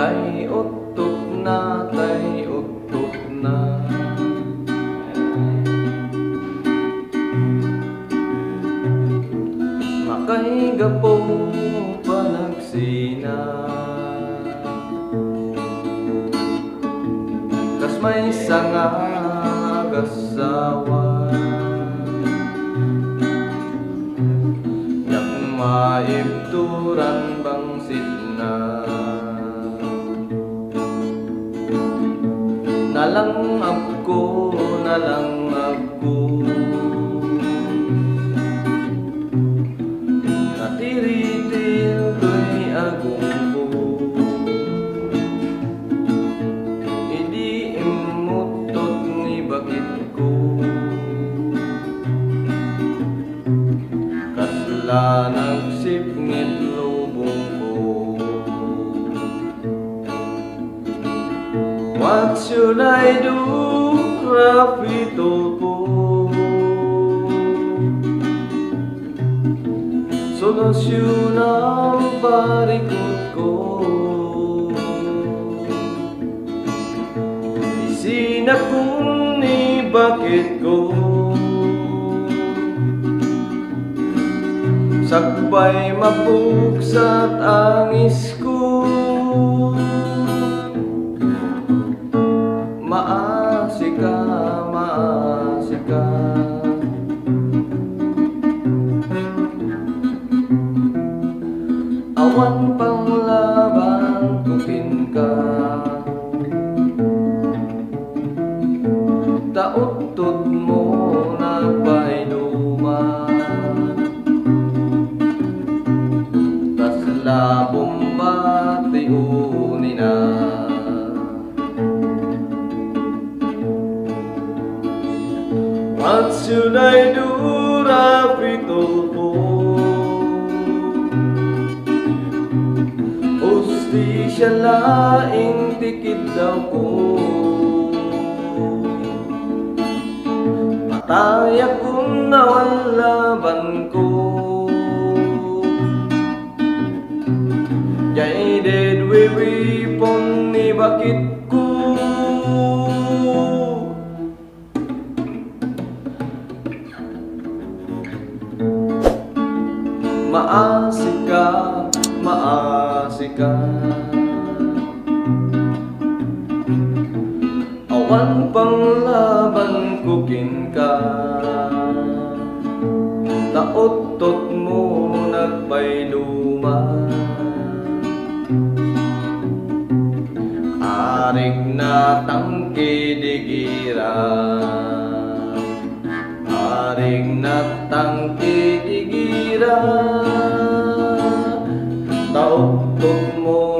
Tay utot na, tay utot na. Makay gapo panagsina, kas may sanga gasawa. Yak maibturan bangsit na, nalang ako, nalang ako. Natiritil ko'y agong ko, hindi imutot ni bakit ko. Kasla nagsipngit lubong ko. What should I do, Rafito po? Solusyon ang parikot ko. Isinakong ni bakit ko, sakbay mapugsat angis ko. Maasika, maasika. Awan panglaban kutin ka, tautod mo nagpaiduma. Tas labong bati unina, what should I do, Rafito po? Ustisya laing tikid daw ko, patay akong nawanlaban ko. Jay dead we weapon ni bakit ko. Maasika, maasika. Awan panglaban kukin ka, taot-tot mo nagpailuma. Arig na tangki digira, arig na tangki digira. Taot-tot mo